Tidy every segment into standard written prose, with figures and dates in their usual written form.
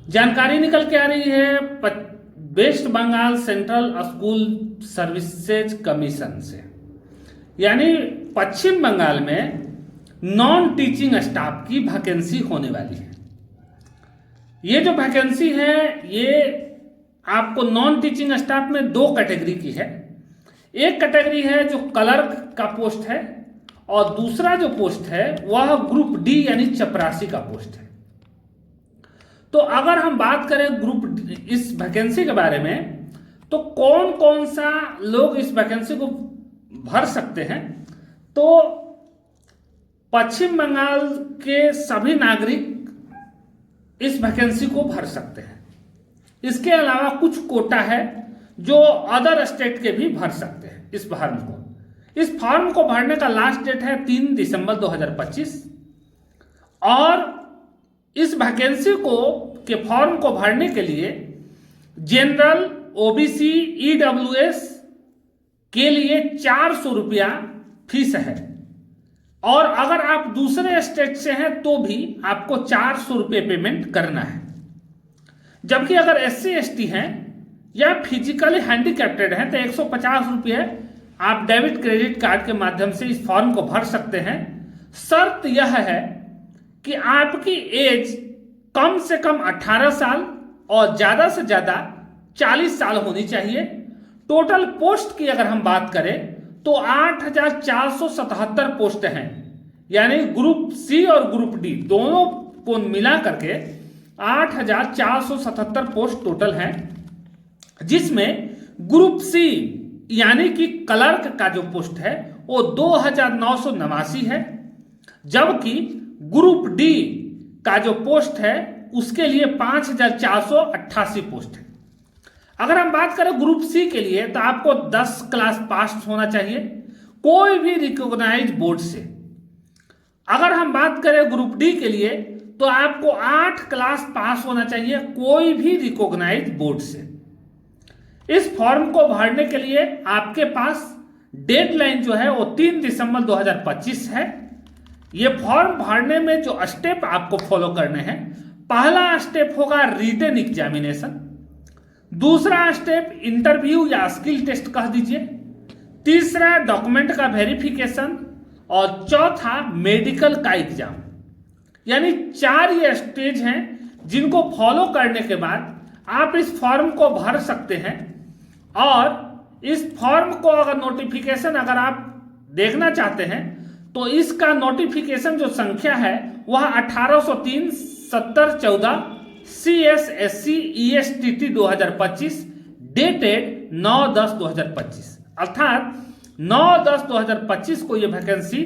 जानकारी निकल के आ रही है West Bengal Central School Services Commission से, यानी पश्चिम बंगाल में नॉन टीचिंग स्टाफ की वैकेंसी होने वाली है। ये जो वैकेंसी है ये आपको नॉन टीचिंग स्टाफ में दो कैटेगरी की है। एक कैटेगरी है जो क्लर्क का पोस्ट है और दूसरा जो पोस्ट है वह ग्रुप डी यानी चपरासी का पोस्ट है। तो अगर हम बात करें इस वैकेंसी के बारे में, तो कौन कौन सा लोग इस वैकेंसी को भर सकते हैं, तो पश्चिम बंगाल के सभी नागरिक इस वैकेंसी को भर सकते हैं। इसके अलावा कुछ कोटा है जो अदर स्टेट के भी भर सकते हैं इस फॉर्म को। इस फॉर्म को भरने का लास्ट डेट है 3 दिसंबर 2025 और इस वैकेंसी के फॉर्म को भरने के लिए जनरल, ओबीसी, ईडब्ल्यूएस के लिए 400 रुपया फीस है और अगर आप दूसरे स्टेट से हैं तो भी आपको 400 रुपये पेमेंट करना है। जबकि अगर SC ST हैं या फिजिकली हैंडीकैप्टेड हैं तो 150 रुपये आप डेबिट क्रेडिट कार्ड के माध्यम से इस फॉर्म को भर सकते हैं। शर्त यह है कि आपकी एज कम से कम 18 साल और ज्यादा से ज्यादा 40 साल होनी चाहिए। टोटल पोस्ट की अगर हम बात करें तो 8,477 पोस्ट हैं, यानी ग्रुप सी और ग्रुप डी दोनों को मिला करके 8,477 पोस्ट टोटल हैं, जिसमें ग्रुप सी यानी कि क्लर्क का जो पोस्ट है वो 2,989 है, जबकि ग्रुप डी का जो पोस्ट है उसके लिए 5,488 पोस्ट है। अगर हम बात करें ग्रुप सी के लिए तो आपको 10 क्लास पास होना चाहिए कोई भी रिकॉग्नाइज बोर्ड से। अगर हम बात करें ग्रुप डी के लिए तो आपको 8 क्लास पास होना चाहिए कोई भी रिकॉग्नाइज बोर्ड से। इस फॉर्म को भरने के लिए आपके पास डेडलाइन जो है वो 3 दिसंबर 2025 है। ये फॉर्म भरने में जो स्टेप आपको फॉलो करने हैं, पहला स्टेप होगा रिटन एग्जामिनेशन, दूसरा स्टेप इंटरव्यू या स्किल टेस्ट कह दीजिए, तीसरा डॉक्यूमेंट का वेरिफिकेशन और चौथा मेडिकल का एग्जाम। यानी 4 ये स्टेज हैं जिनको फॉलो करने के बाद आप इस फॉर्म को भर सकते हैं। और इस फॉर्म को अगर नोटिफिकेशन अगर आप देखना चाहते हैं तो इसका नोटिफिकेशन जो संख्या है वह 1803/7014 CSSC ESTT 2025 डेटेड 9/10/2025, अर्थात 9/10/2025 को यह वैकेंसी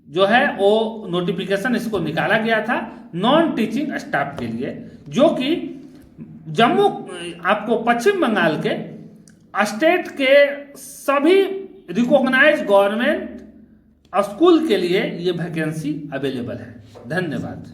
जो है वो नोटिफिकेशन इसको निकाला गया था नॉन टीचिंग स्टाफ के लिए, जो कि आपको पश्चिम बंगाल के स्टेट के सभी रिकॉग्नाइज गवर्नमेंट स्कूल के लिए ये वैकेंसी अवेलेबल है। धन्यवाद।